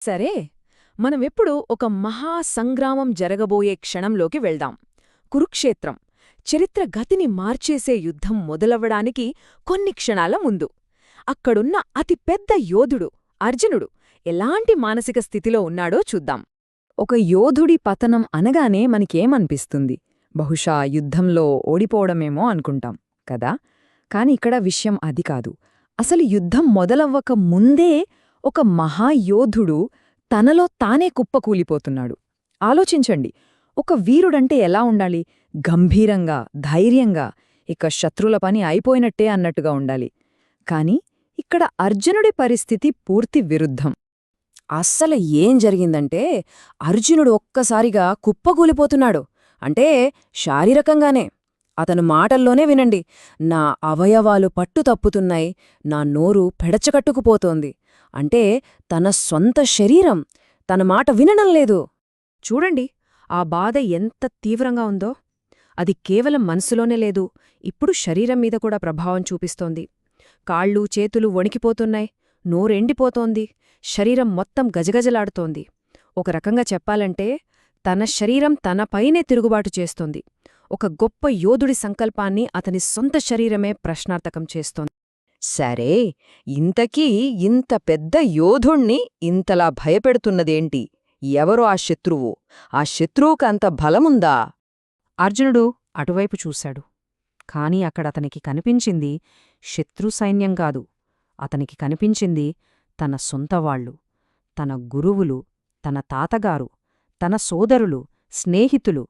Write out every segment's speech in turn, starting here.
సరే, మనమెప్పుడు ఒక మహాసంగ్రామం జరగబోయే క్షణంలోకి వెళ్దాం. కురుక్షేత్రం, చరిత్ర గతిని మార్చేసే యుద్ధం మొదలవ్వడానికి కొన్ని క్షణాల ముందు. అక్కడున్న అతి పెద్ద యోధుడు అర్జునుడు ఎలాంటి మానసిక స్థితిలో ఉన్నాడో చూద్దాం. ఒక యోధుడి పతనం అనగానే మనకేమనిపిస్తుంది? బహుశా యుద్ధంలో ఓడిపోవడమేమో అనుకుంటాం కదా. కాని ఇక్కడ విషయం అది కాదు. అసలు యుద్ధం మొదలవ్వక ముందే ఒక మహాయోధుడు తనలో తానే కుప్పకూలిపోతున్నాడు. ఆలోచించండి, ఒక వీరుడంటే ఎలా ఉండాలి? గంభీరంగా, ధైర్యంగా, ఇక శత్రుల పని అయిపోయినట్టే అన్నట్టుగా ఉండాలి. కాని ఇక్కడ అర్జునుడి పరిస్థితి పూర్తి విరుద్ధం. అస్సలు ఏం జరిగిందంటే అర్జునుడు ఒక్కసారిగా కుప్పకూలిపోతున్నాడు. అంటే శారీరకంగానే. అతను మాటల్లోనే వినండి, నా అవయవాలు పట్టు తప్పుతున్నాయి, నా నోరు పెడచకట్టుకుపోతోంది. అంటే తన సొంత శరీరం తన మాట వినడం లేదు. చూడండి, ఆ బాధ ఎంత తీవ్రంగా ఉందో. అది కేవలం మనసులోనే లేదు, ఇప్పుడు శరీరం మీద కూడా ప్రభావం చూపిస్తోంది. కాళ్ళు చేతులు వణికిపోతున్నాయి, నోరెండిపోతోంది, శరీరం మొత్తం గజగజలాడుతోంది. ఒక రకంగా చెప్పాలంటే తన శరీరం తనపైనే తిరుగుబాటు చేస్తోంది. ఒక గొప్ప యోధుడి సంకల్పాన్ని అతని సొంత శరీరమే ప్రశ్నార్థకం చేస్తోంది. సరే, ఇంతకీ ఇంత పెద్ద యోధుణ్ణి ఇంతలా భయపెడుతున్నదేంటి? ఎవరో ఆ శత్రువు? ఆ శత్రువుకంత బలముందా? అర్జునుడు అటువైపు చూశాడు. కాని అక్కడతనికి కనిపించింది శత్రు సైన్యం కాదు. అతనికి కనిపించింది తన సొంతవాళ్లు, తన గురువులు, తన తాతగారు, తన సోదరులు, స్నేహితులు.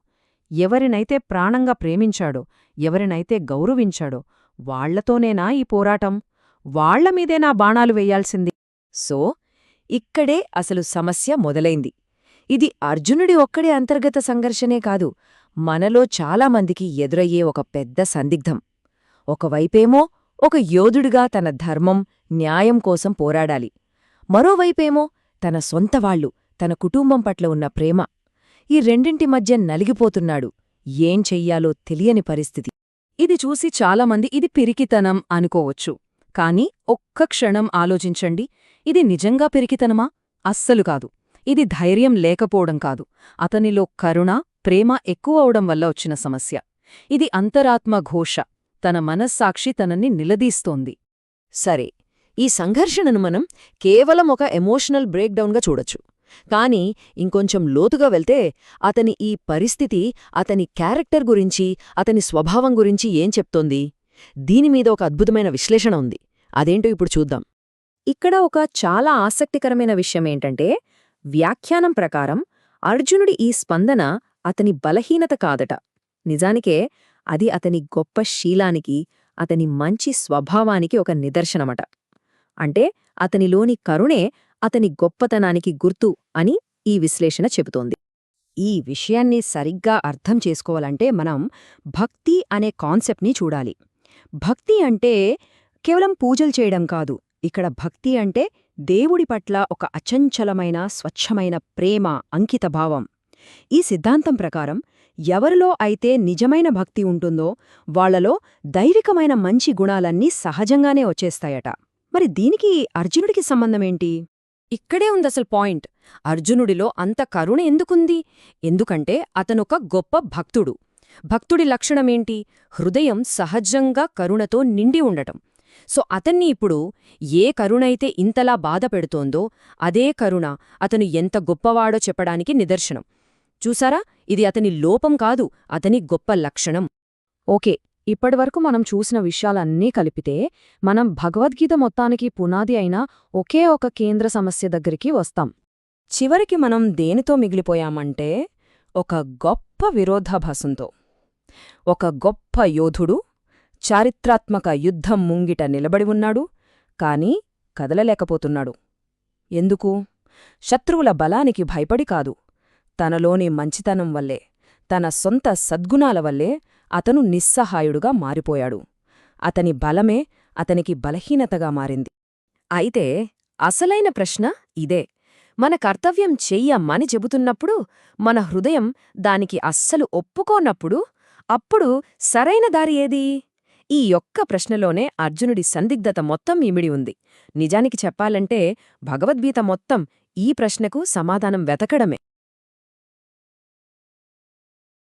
ఎవరినైతే ప్రాణంగా ప్రేమించాడో, ఎవరినైతే గౌరవించాడో వాళ్లతోనేనా ఈ పోరాటం? వాళ్లమీదేనా బాణాలు వెయ్యాల్సింది? సో ఇక్కడే అసలు సమస్య మొదలైంది. ఇది అర్జునుడి ఒక్కడే అంతర్గత సంఘర్షణే కాదు, మనలో చాలామందికి ఎదురయ్యే ఒక పెద్ద సందిగ్ధం. ఒకవైపేమో ఒక యోధుడిగా తన ధర్మం, న్యాయం కోసం పోరాడాలి. మరోవైపేమో తన సొంతవాళ్లు, తన కుటుంబం పట్ల ఉన్న ప్రేమ. ఈ రెండింటి మధ్య నలిగిపోతున్నాడు. ఏం చెయ్యాలో తెలియని పరిస్థితి. ఇది చూసి చాలామంది ఇది పిరికితనం అనుకోవచ్చు. కాని ఒక్క క్షణం ఆలోచించండి, ఇది నిజంగా పిరికితనమా? అస్సలు కాదు. ఇది ధైర్యం లేకపోవడం కాదు, అతనిలో కరుణ, ప్రేమ ఎక్కువ అవడం వల్ల వచ్చిన సమస్య. ఇది అంతరాత్మ ఘోష, తన మనస్సాక్షి తనని నిలదీస్తోంది. సరే, ఈ సంఘర్షణను మనం కేవలం ఒక ఎమోషనల్ బ్రేక్డౌన్గా చూడొచ్చు. కాని ఇంకొంచెం లోతుగా వెళ్తే అతని ఈ పరిస్థితి అతని క్యారెక్టర్ గురించి, అతని స్వభావం గురించి ఏం చెప్తోంది? దీనిమీద ఒక అద్భుతమైన విశ్లేషణ ఉంది. అదేంటో ఇప్పుడు చూద్దాం. ఇక్కడ ఒక చాలా ఆసక్తికరమైన విషయమేంటంటే, వ్యాఖ్యానం ప్రకారం అర్జునుడి ఈ స్పందన అతని బలహీనత కాదట. నిజానికే అది అతని గొప్ప శీలానికి, అతని మంచి స్వభావానికి ఒక నిదర్శనమట. అంటే అతనిలోని కరుణే అతని గొప్పతనానికి గుర్తు అని ఈ విశ్లేషణ చెబుతోంది. ఈ విషయాన్ని సరిగ్గా అర్థం చేసుకోవాలంటే మనం భక్తి అనే కాన్సెప్ట్ని చూడాలి. భక్తి అంటే కేవలం పూజలు చేయడం కాదు. ఇక్కడ భక్తి అంటే దేవుడి పట్ల ఒక అచంచలమైన, స్వచ్ఛమైన ప్రేమ, అంకితభావం. ఈ సిద్ధాంతం ప్రకారం ఎవరిలో అయితే నిజమైన భక్తి ఉంటుందో వాళ్లలో దైవికమైన మంచి గుణాలన్నీ సహజంగానే వచ్చేస్తాయట. మరి దీనికి అర్జునుడికి సంబంధమేంటి? ఇక్కడే ఉందసలు పాయింట్. అర్జునుడిలో అంత కరుణ ఎందుకుంది? ఎందుకంటే అతనొక గొప్ప భక్తుడు. భక్తుడి లక్షణమేంటి? హృదయం సహజంగా కరుణతో నిండి ఉండటం. సో అతన్ని ఇప్పుడు ఏ కరుణైతే ఇంతలా బాధ పెడుతోందో అదే కరుణ అతను ఎంత గొప్పవాడో చెప్పడానికి నిదర్శనం. చూసారా, ఇది అతని లోపం కాదు, అతని గొప్ప లక్షణం. ఓకే, ఇప్పటివరకు మనం చూసిన విషయాలన్నీ కలిపితే మనం భగవద్గీత మొత్తానికి పునాది అయిన ఒకే ఒక కేంద్ర సమస్య దగ్గరికి వస్తాం. చివరికి మనం దేనితో మిగిలిపోయామంటే ఒక గొప్ప విరోధాభాసంతో. ఒక గొప్ప యోధుడు చారిత్రాత్మక యుద్ధం ముంగిట నిలబడి ఉన్నాడు, కాని కదలలేకపోతున్నాడు. ఎందుకు? శత్రువుల బలానికి భయపడి కాదు, తనలోని మంచితనం వల్లే, తన సొంత సద్గుణాల వల్లే అతను నిస్సహాయుడుగా మారిపోయాడు. అతని బలమే అతనికి బలహీనతగా మారింది. అయితే అసలైన ప్రశ్న ఇదే. మన కర్తవ్యం చెయ్యమ్మని చెబుతున్నప్పుడు, మన హృదయం దానికి అస్సలు ఒప్పుకోనప్పుడు, అప్పుడు సరైన దారి ఏది? ఈ ఒక్క ప్రశ్నలోనే అర్జునుడి సందిగ్ధత మొత్తం ఇమిడి ఉంది. నిజానికి చెప్పాలంటే భగవద్గీత మొత్తం ఈ ప్రశ్నకు సమాధానం వెతకడమే.